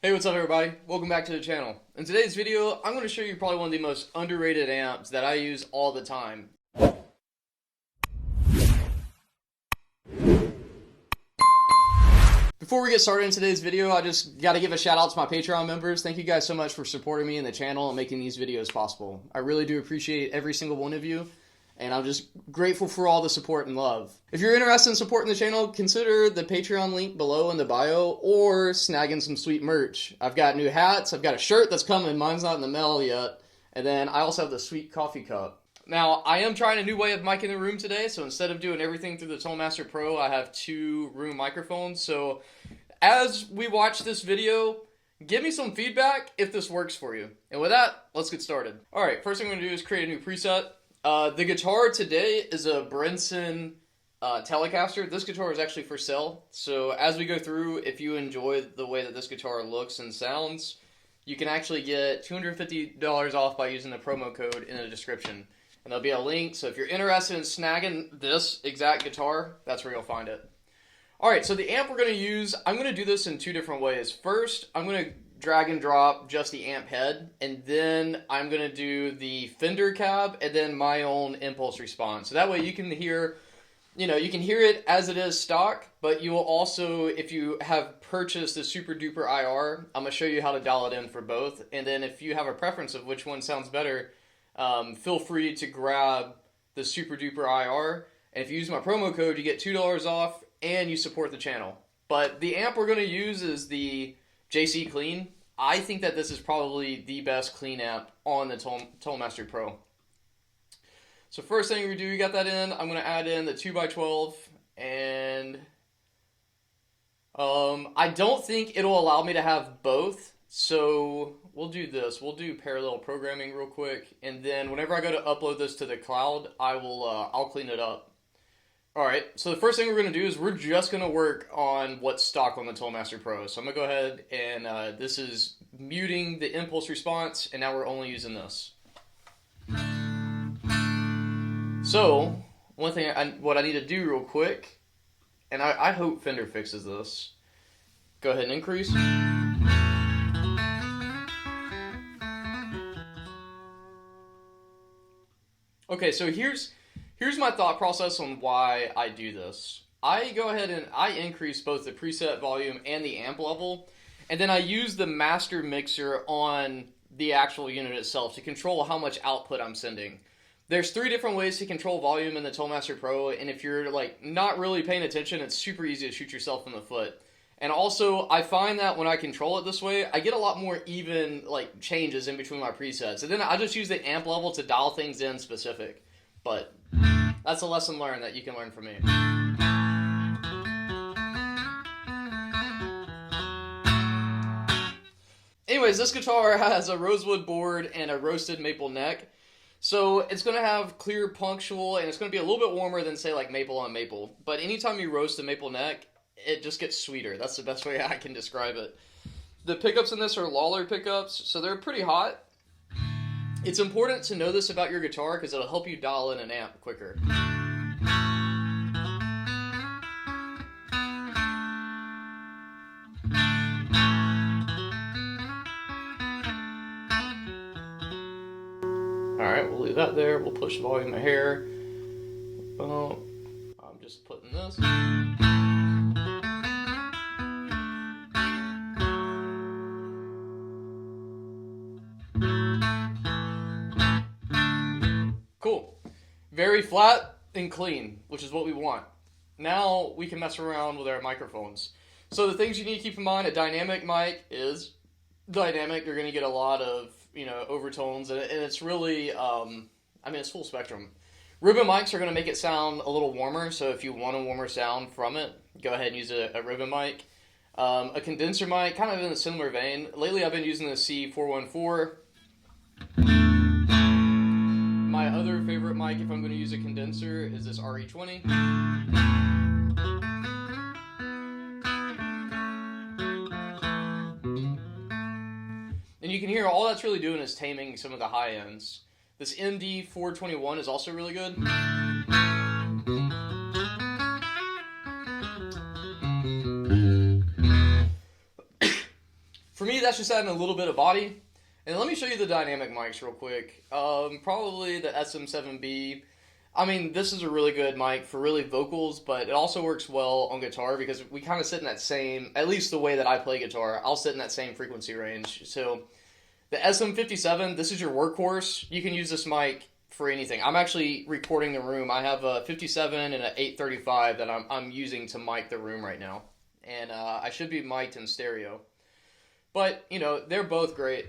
Hey, what's up everybody? Welcome back to the channel. In today's video, I'm going to show you probably one of the most underrated amps that I use all the time. Before we get started in today's video, I just got to give a shout out to my Patreon members. Thank you guys so much for supporting me in the channel and making these videos possible. I really do appreciate every single one of you, and I'm just grateful for all the support and love. If you're interested in supporting the channel, consider the Patreon link below in the bio or snagging some sweet merch. I've got new hats, I've got a shirt that's coming, mine's not in the mail yet, and then I also have the sweet coffee cup. Now, I am trying a new way of micing the room today, so instead of doing everything through the Tonal Pro, I have two room microphones. So as we watch this video, give me some feedback if this works for you. And with that, let's get started. Alright, first thing I'm going to do is create a new preset. The guitar today is a Brinson Telecaster. This guitar is actually for sale, so as we go through, if you enjoy the way that this guitar looks and sounds, you can actually get $250 off by using the promo code in the description. And there'll be a link, so if you're interested in snagging this exact guitar, that's where you'll find it. Alright, so the amp we're going to use, I'm going to do this in two different ways. First, I'm going to drag and drop just the amp head, and then I'm going to do the Fender cab, and then my own impulse response. So that way you can hear, you can hear it as it is stock, but you will also, if you have purchased the Super Duper IR, I'm going to show you how to dial it in for both. And then if you have a preference of which one sounds better, feel free to grab the Super Duper IR, and if you use my promo code, you get $2 off, and you support the channel. But the amp we're going to use is the JC Clean. I think that this is probably the best clean amp on the Tonal Pro. So first thing we do, we got that in. I'm going to add in the 2x12, and I don't think it'll allow me to have both. So we'll do this. We'll do parallel programming real quick, and then whenever I go to upload this to the cloud, I'll clean it up. Alright, so the first thing we're going to do is we're just going to work on what's stock on the Tonal Pro. So I'm going to go ahead and this is muting the impulse response, and now we're only using this. So, one thing, what I need to do real quick, and I hope Fender fixes this, go ahead and increase. Okay, so here's my thought process on why I do this. I go ahead and I increase both the preset volume and the amp level, and then I use the master mixer on the actual unit itself to control how much output I'm sending. There's three different ways to control volume in the Tonal Pro, and if you're not really paying attention, it's super easy to shoot yourself in the foot. And also, I find that when I control it this way, I get a lot more even changes in between my presets. And then I just use the amp level to dial things in specific. But that's a lesson learned that you can learn from me. Anyways, this guitar has a rosewood board and a roasted maple neck. So it's going to have clear punctual, and it's going to be a little bit warmer than, say, like maple on maple. But anytime you roast a maple neck, it just gets sweeter. That's the best way I can describe it. The pickups in this are Lawler pickups, so they're pretty hot. It's important to know this about your guitar because it'll help you dial in an amp quicker. Alright, we'll leave that there. We'll push volume a hair. I'm just putting this. Cool. Very flat and clean, which is what we want. Now we can mess around with our microphones. So the things you need to keep in mind, a dynamic mic is dynamic. You're going to get a lot of, overtones, and it's really, it's full spectrum. Ribbon mics are going to make it sound a little warmer, so if you want a warmer sound from it, go ahead and use a ribbon mic. A condenser mic, kind of in a similar vein. Lately I've been using the C414. My other favorite mic, if I'm going to use a condenser, is this RE20. And you can hear all that's really doing is taming some of the high ends. This MD421 is also really good. For me, me, that's just adding a little bit of body. And let me show you the dynamic mics real quick. Probably the SM7B. I mean, this is a really good mic for really vocals, but it also works well on guitar because we kind of sit in that same, at least the way that I play guitar, I'll sit in that same frequency range. So the SM57, this is your workhorse. You can use this mic for anything. I'm actually recording the room. I have a 57 and an 835 that I'm using to mic the room right now. And I should be mic'd in stereo. But, you know, they're both great.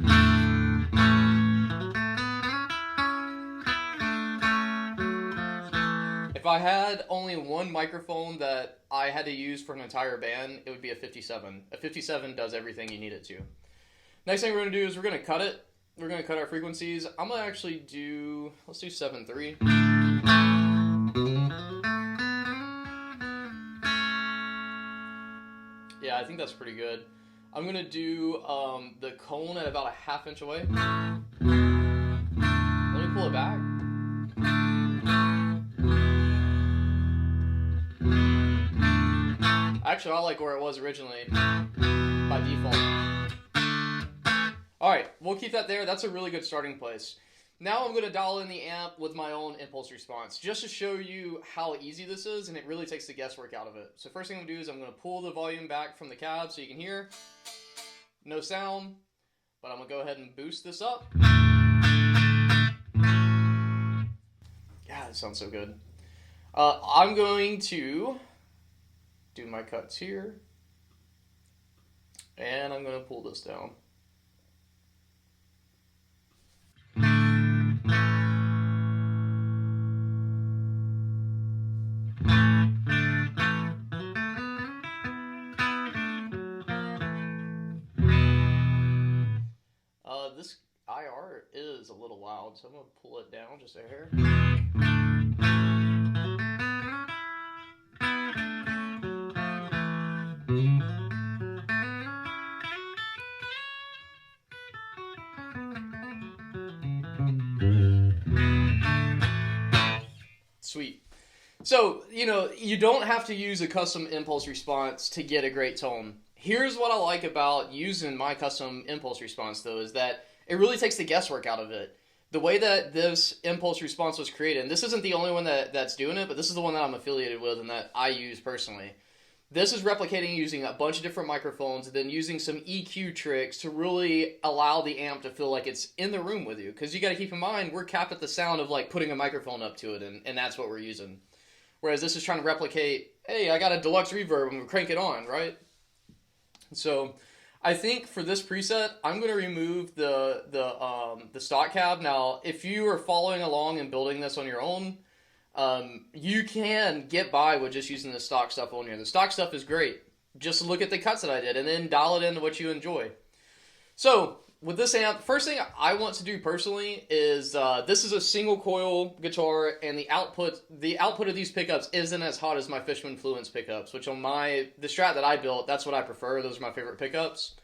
If I had only one microphone that I had to use for an entire band, it would be a 57. A 57 does everything you need it to. Next thing we're going to do is we're going to cut it. We're going to cut our frequencies. I'm going to actually do, let's do 7.3. Yeah, I think that's pretty good. I'm going to do the cone at about a ½ inch away. Let me pull it back. Actually, I like where it was originally by default. Alright, we'll keep that there. That's a really good starting place. Now I'm going to dial in the amp with my own impulse response, just to show you how easy this is, and it really takes the guesswork out of it. So first thing I'm going to do is I'm going to pull the volume back from the cab so you can hear. No sound, but I'm going to go ahead and boost this up. Yeah, it sounds so good. I'm going to do my cuts here, and I'm going to pull this down. This IR is a little loud, so I'm going to pull it down just a hair. Sweet. So, you know, you don't have to use a custom impulse response to get a great tone. Here's what I like about using my custom impulse response, though, is that it really takes the guesswork out of it. The way that this impulse response was created, and this isn't the only one that's doing it, but this is the one that I'm affiliated with and that I use personally. This is replicating using a bunch of different microphones and then using some EQ tricks to really allow the amp to feel like it's in the room with you. Because you got to keep in mind, we're capped at the sound of like putting a microphone up to it, and that's what we're using. Whereas this is trying to replicate, hey, I got a deluxe reverb and we crank it on, right? So I think for this preset, I'm going to remove the stock cab. Now, if you are following along and building this on your own, you can get by with just using the stock stuff on here. The stock stuff is great. Just look at the cuts that I did and then dial it into what you enjoy. So with this amp, first thing I want to do personally is this is a single coil guitar, and the output of these pickups isn't as hot as my Fishman Fluence pickups, which on the Strat that I built, that's what I prefer. Those are my favorite pickups.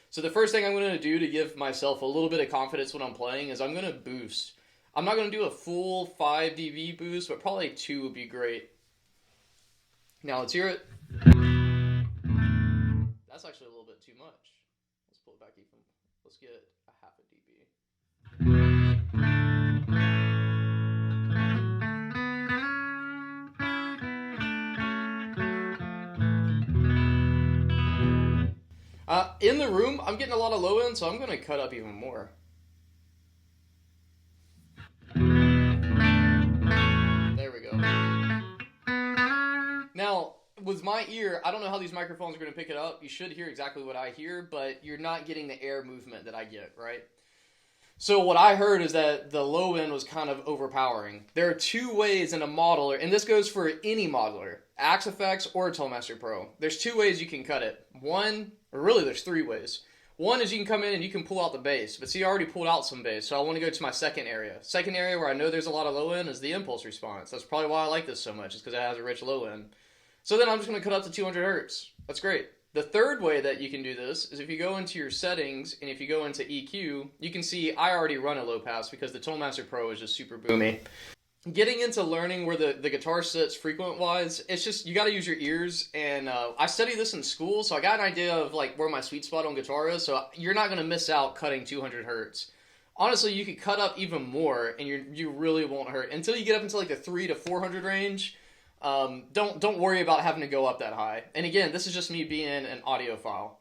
So the first thing I'm going to do to give myself a little bit of confidence when I'm playing is I'm going to boost. I'm not going to do a full 5 dB boost, but probably 2 would be great. Now let's hear it. That's actually a little bit too much. Let's pull it back even. Let's get a ½ dB. In the room, I'm getting a lot of low end, so I'm going to cut up even more. There we go. Now, with my ear, I don't know how these microphones are going to pick it up. You should hear exactly what I hear, but you're not getting the air movement that I get, right? So what I heard is that the low end was kind of overpowering. There are 2 ways in a modeler, and this goes for any modeler, Axe Effects or Toolmaster Pro. There's 2 ways you can cut it. One, or really there's 3 ways. One is you can come in and you can pull out the bass, but see, I already pulled out some bass, so I want to go to my second area. Second area where I know there's a lot of low end is the impulse response. That's probably why I like this so much, is because it has a rich low end. So then I'm just going to cut up to 200 hertz. That's great. The third way that you can do this is if you go into your settings and if you go into EQ, you can see I already run a low pass because the Toolmaster Pro is just super boomy. getting into learning where the guitar sits frequent wise, it's just you got to use your ears. And I studied this in school, so I got an idea of like where my sweet spot on guitar is. So you're not going to miss out cutting 200 hertz. Honestly, you could cut up even more, and you really won't hurt until you get up into like the 300 to 400 range. Don't worry about having to go up that high. And again, this is just me being an audiophile.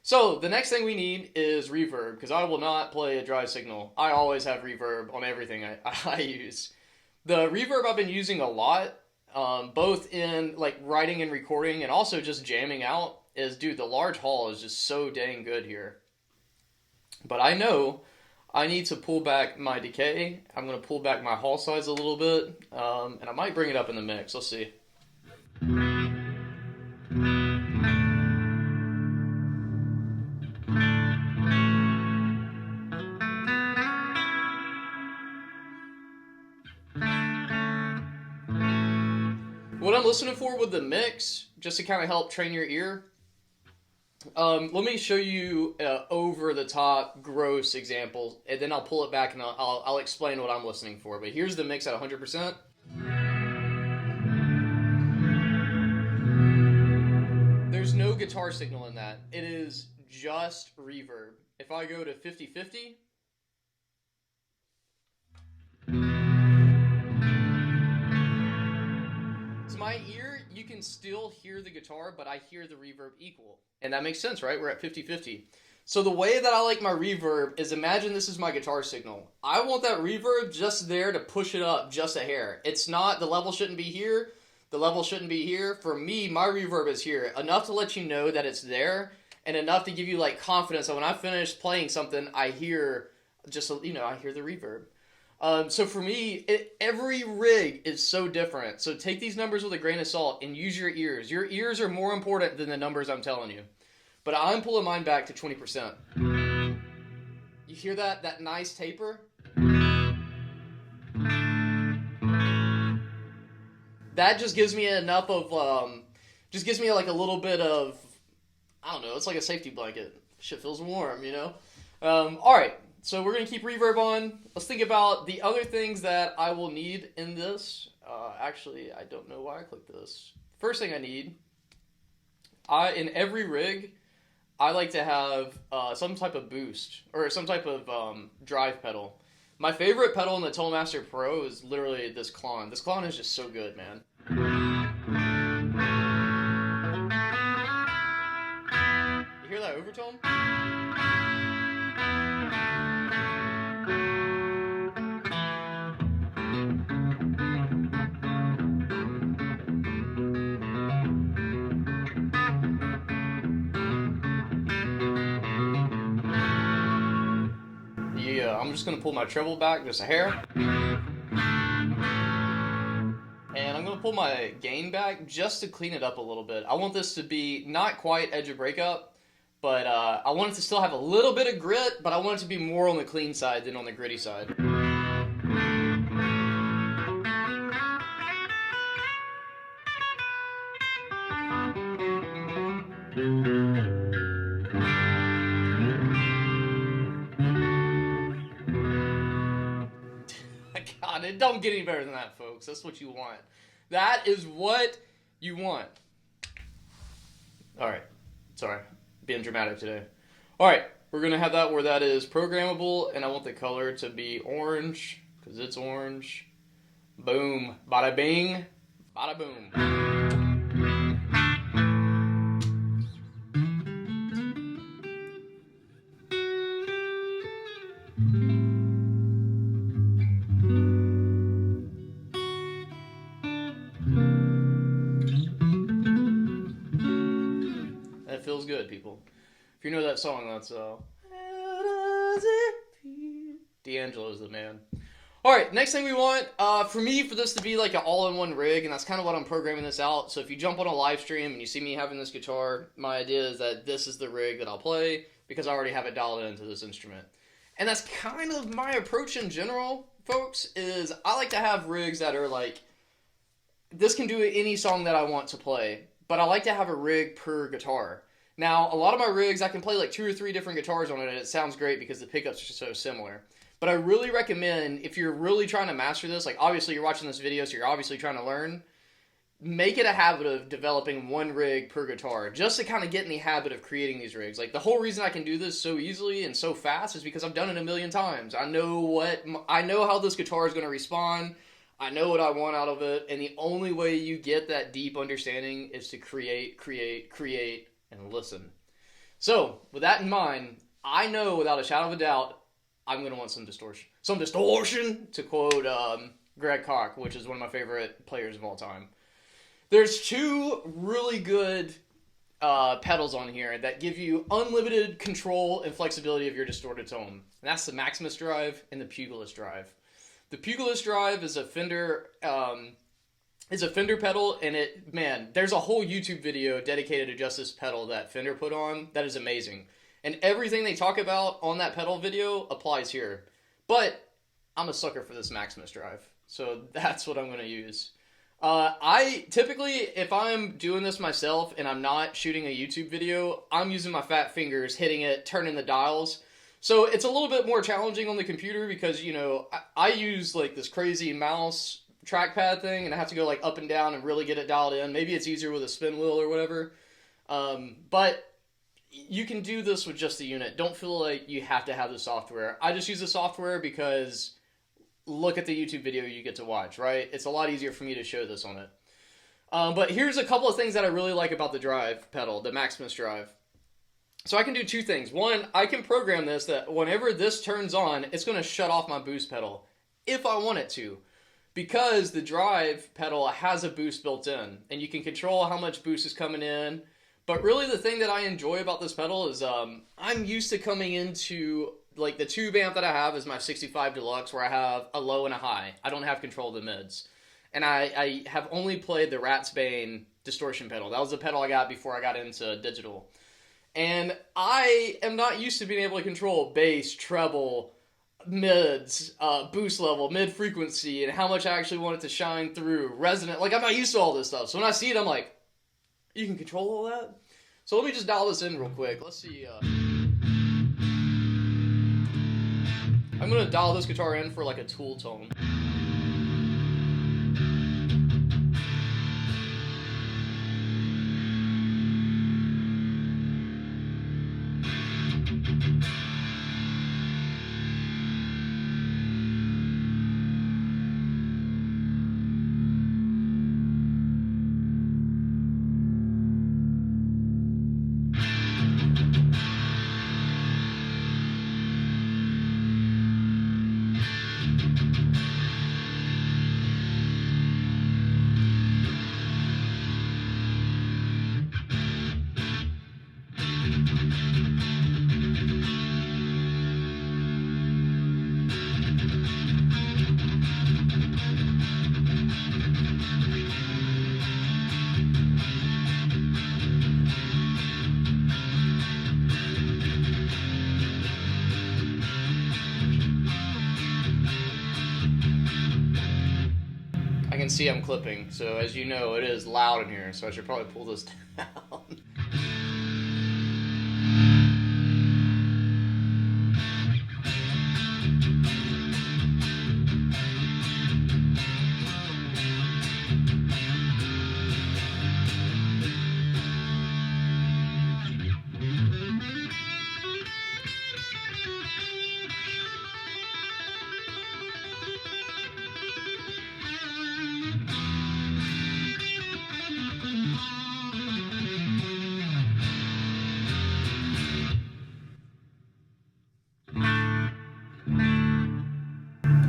So the next thing we need is reverb, because I will not play a dry signal. I always have reverb on everything I use. The reverb I've been using a lot, both in like writing and recording and also just jamming out, is, dude, the large hall is just so dang good here. But I know I need to pull back my decay. I'm going to pull back my hall size a little bit, and I might bring it up in the mix. Let's see. What I'm listening for with the mix, just to kind of help train your ear, let me show you over the top gross example, and then I'll pull it back and I'll explain what I'm listening for. But here's the mix at 100%. There's no guitar signal in that. It is just reverb. If I go to 50-50, to my ear, you can still hear the guitar, but I hear the reverb equal. And that makes sense, right? We're at 50-50. So the way that I like my reverb is, imagine this is my guitar signal. I want that reverb just there to push it up just a hair. It's not, the level shouldn't be here, the level shouldn't be here. For me, my reverb is here. Enough to let you know that it's there, and enough to give you like confidence that when I finish playing something, I hear just, I hear the reverb. So for me, every rig is so different. So take these numbers with a grain of salt and use your ears. Your ears are more important than the numbers I'm telling you. But I'm pulling mine back to 20%. You hear that? That nice taper? That just gives me enough of, just gives me like a little bit of, I don't know, it's like a safety blanket. Shit feels warm, Alright. So we're going to keep reverb on. Let's think about the other things that I will need in this. Actually, I don't know why I clicked this. First thing I need, in every rig, I like to have some type of boost or some type of drive pedal. My favorite pedal in the Tonalmaster Pro is literally this clon. This clon is just so good, man. You hear that overtone? I'm just going to pull my treble back just a hair. And I'm going to pull my gain back just to clean it up a little bit. I want this to be not quite edge of breakup, but I want it to still have a little bit of grit, but I want it to be more on the clean side than on the gritty side. God, it don't get any better than that, folks. That's what you want. That is what you want. Alright. Sorry. Being dramatic today. Alright. We're going to have that where that is programmable, and I want the color to be orange, because it's orange. Boom. Bada bing. Bada boom. Feels good, people. If you know that song, that's How Does It Feel? D'Angelo's the man. Alright, next thing we want, for this to be like an all-in-one rig, and that's kind of what I'm programming this out. So if you jump on a live stream and you see me having this guitar, my idea is that this is the rig that I'll play, because I already have it dialed into this instrument. And that's kind of my approach in general, folks, is I like to have rigs that are like, this can do any song that I want to play, but I like to have a rig per guitar. Now, a lot of my rigs, I can play like 2 or 3 different guitars on it, and it sounds great because the pickups are so similar. But I really recommend, if you're really trying to master this, like obviously you're watching this video, so you're obviously trying to learn, make it a habit of developing one rig per guitar, just to kind of get in the habit of creating these rigs. Like the whole reason I can do this so easily and so fast is because I've done it a million times. I know how this guitar is going to respond. I know what I want out of it, and the only way you get that deep understanding is to create, and listen. So, with that in mind, I know without a shadow of a doubt, I'm going to want some distortion. Some distortion, to quote Greg Koch, which is one of my favorite players of all time. There's two really good pedals on here that give you unlimited control and flexibility of your distorted tone. And that's the Maximus Drive and the Pugilist Drive. The Pugilist Drive is a Fender pedal, and there's a whole YouTube video dedicated to just this pedal that Fender put on that is amazing. And everything they talk about on that pedal video applies here. But I'm a sucker for this Maximus Drive, so that's what I'm going to use. I typically, if I'm doing this myself and I'm not shooting a YouTube video, I'm using my fat fingers, hitting it, turning the dials. So it's a little bit more challenging on the computer because, you know, I use like this crazy mouse trackpad thing and I have to go like up and down and really get it dialed in. Maybe it's easier with a spin wheel or whatever. But you can do this with just the unit. Don't feel like you have to have the software. I just use the software because look at the YouTube video you get to watch, right? It's a lot easier for me to show this on it. But here's a couple of things that I really like about the drive pedal, the Maximus Drive. So I can do two things. One, I can program this that whenever this turns on, it's going to shut off my boost pedal if I want it to. Because the drive pedal has a boost built in, and you can control how much boost is coming in. But really the thing that I enjoy about this pedal is I'm used to coming into, like the tube amp that I have is my 65 Deluxe where I have a low and a high. I don't have control of the mids. And I have only played the Rat's Bane distortion pedal. That was the pedal I got before I got into digital. And I am not used to being able to control bass, treble, mids, boost level, mid frequency, and how much I actually want it to shine through, resonant. Like, I'm not used to all this stuff. So when I see it, I'm like, you can control all that? So let me just dial this in real quick. Let's see. I'm going to dial this guitar in for like a Tool tone. I can see I'm clipping, so as you know, it is loud in here, so I should probably pull this down.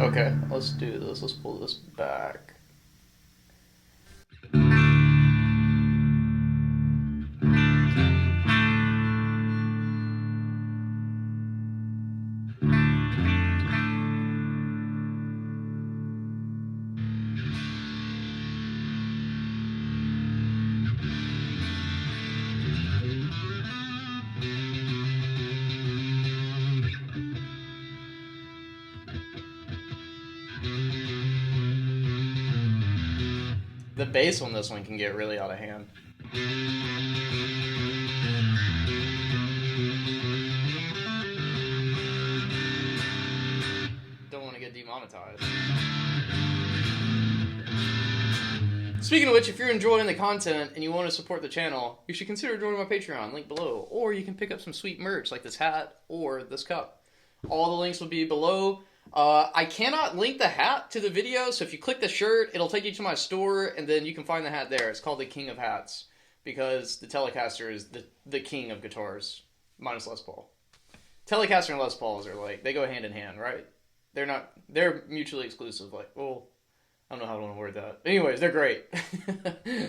Okay, let's do this. Let's pull this back. The bass on this one can get really out of hand. monetized. Speaking of which, if you're enjoying the content and you want to support the channel, you should consider joining my Patreon, link below. Or you can pick up some sweet merch like this hat or this cup. All the links will be below. I cannot link the hat to the video, so if you click the shirt, it'll take you to my store, and then you can find the hat there. It's called the King of Hats, because the Telecaster is the king of guitars, minus Les Paul. Telecaster and Les Pauls are like, they go hand in hand, right? They're mutually exclusive. Like, well, I don't know how I want to word that. Anyways, they're great.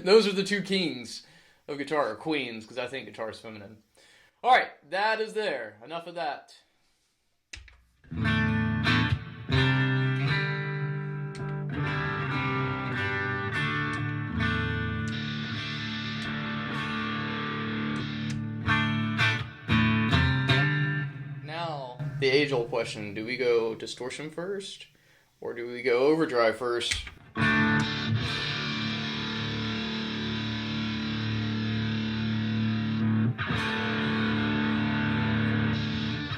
Those are the two kings of guitar, or queens, because I think guitar is feminine. Alright, that is there. Enough of that. The age-old question, do we go distortion first, or do we go overdrive first?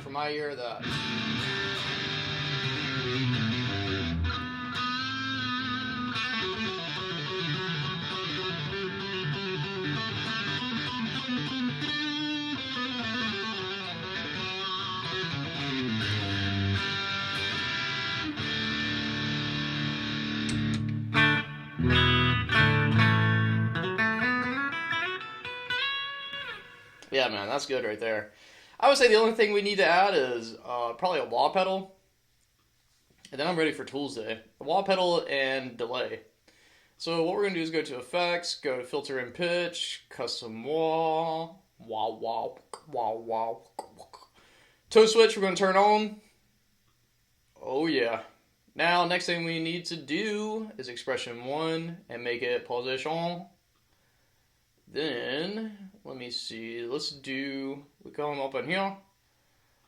For my ear, that. Yeah, man, that's good right there. I would say the only thing we need to add is probably a wah pedal. And then I'm ready for Tools Day. A wah pedal and delay. So what we're going to do is go to Effects, go to Filter and Pitch, Custom Wah, wah, wah, wah, wah. Toe switch we're going to turn on. Oh yeah. Now, next thing we need to do is Expression 1 and make it position. Then, let me see, we call them up in here.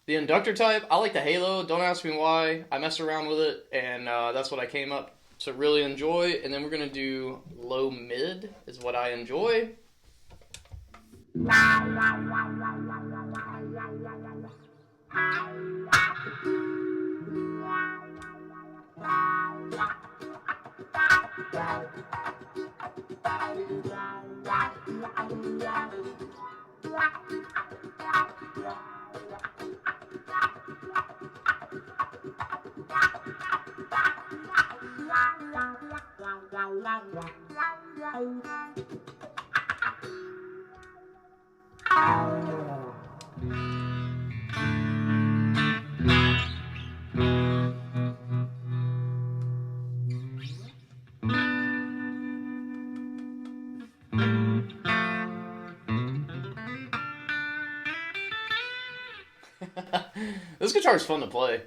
The inductor type, I like the halo, don't ask me why. I messed around with it, and that's what I came up to really enjoy. And then we're going to do low mid, is what I enjoy. This guitar is fun to play.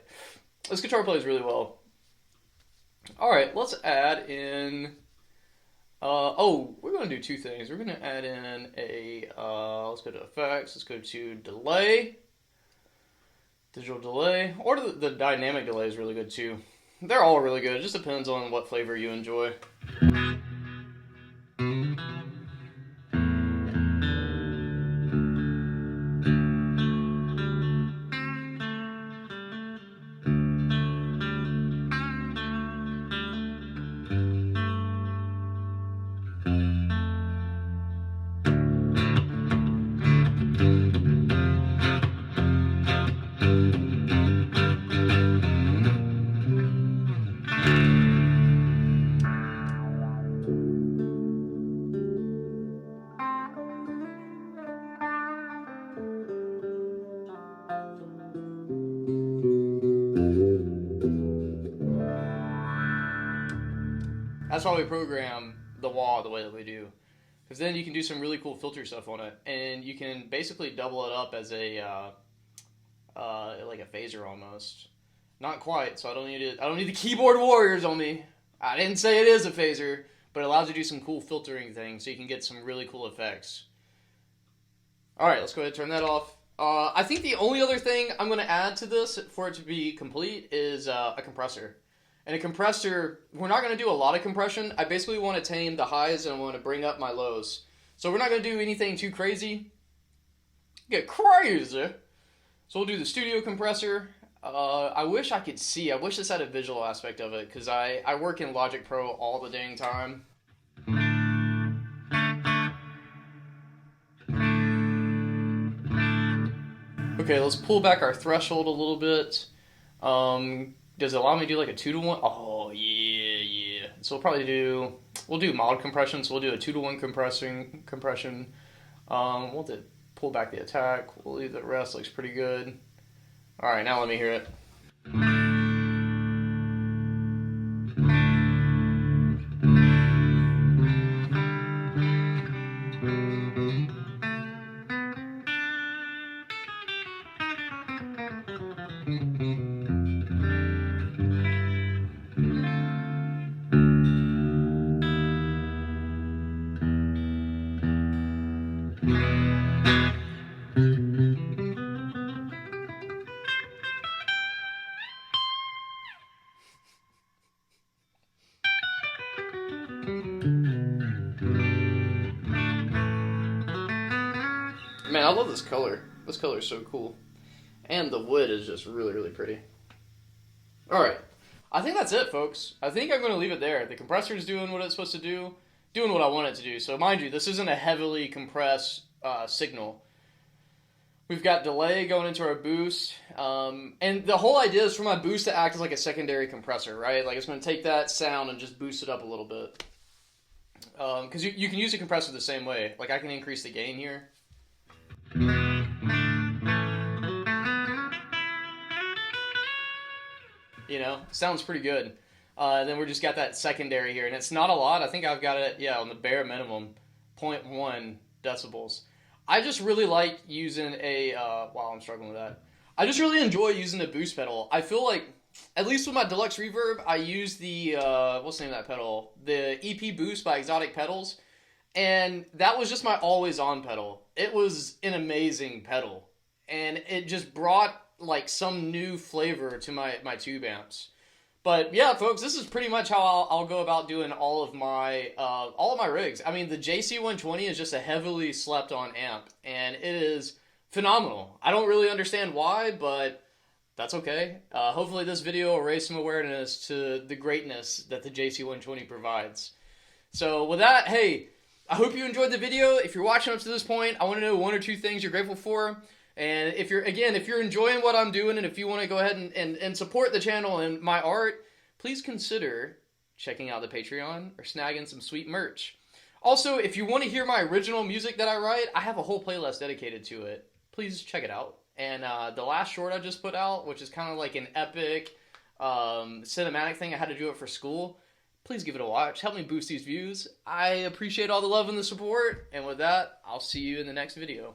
This guitar plays really well. Alright, let's add in... we're going to do two things. We're going to add in a... let's go to Effects. Let's go to Delay. Digital Delay. Or the Dynamic Delay is really good too. They're all really good. It just depends on what flavor you enjoy. That's why we program the wah the way that we do. Because then you can do some really cool filter stuff on it. And you can basically double it up as a, like a phaser almost. Not quite, so I don't need the keyboard warriors on me. I didn't say it is a phaser, but it allows you to do some cool filtering things so you can get some really cool effects. Alright, let's go ahead and turn that off. I think the only other thing I'm going to add to this for it to be complete is a compressor. And a compressor, we're not going to do a lot of compression. I basically want to tame the highs and I want to bring up my lows. So we're not going to do anything too crazy. Get crazy. So we'll do the studio compressor. I wish I could see. I wish this had a visual aspect of it, because I work in Logic Pro all the dang time. Okay, let's pull back our threshold a little bit. Does it allow me to do like a 2-to-1? Oh, yeah, yeah. So we'll do mild compression, so we'll do a 2-to-1 compression. We'll pull back the attack. We'll leave the rest, looks pretty good. All right, now let me hear it. Man, I love this color. This color is so cool. And the wood is just really, really pretty. Alright. I think that's it, folks. I think I'm going to leave it there. The compressor is doing what it's supposed to do. Doing what I want it to do. So mind you, this isn't a heavily compressed signal. We've got delay going into our boost. And the whole idea is for my boost to act as like a secondary compressor, right? Like it's going to take that sound and just boost it up a little bit. Because you can use a compressor the same way. Like I can increase the gain here. You know, sounds pretty good. Then we're just got that secondary here, and it's not a lot. I think I've got it, yeah, on the bare minimum, 0.1 decibels. I just really like using a, wow, I'm struggling with that. I just really enjoy using the boost pedal. I feel like, at least with my deluxe reverb, I use the, what's the name of that pedal? The EP Boost by Exotic Pedals. And that was just my always on pedal. It was an amazing pedal. And it just brought like some new flavor to my tube amps. But yeah, folks, this is pretty much how I'll go about doing all of my rigs. I mean, the JC120 is just a heavily slept on amp, and it is phenomenal. I don't really understand why, but that's okay. Hopefully this video will raise some awareness to the greatness that the JC120 provides. So with that, hey, I hope you enjoyed the video. If you're watching up to this point, I want to know 1 or 2 things you're grateful for. And if you're enjoying what I'm doing, and if you want to go ahead and support the channel and my art, please consider checking out the Patreon or snagging some sweet merch. Also, if you want to hear my original music that I write, I have a whole playlist dedicated to it. Please check it out. And the last short I just put out, which is kind of like an epic cinematic thing, I had to do it for school. Please give it a watch. Help me boost these views. I appreciate all the love and the support. And with that, I'll see you in the next video.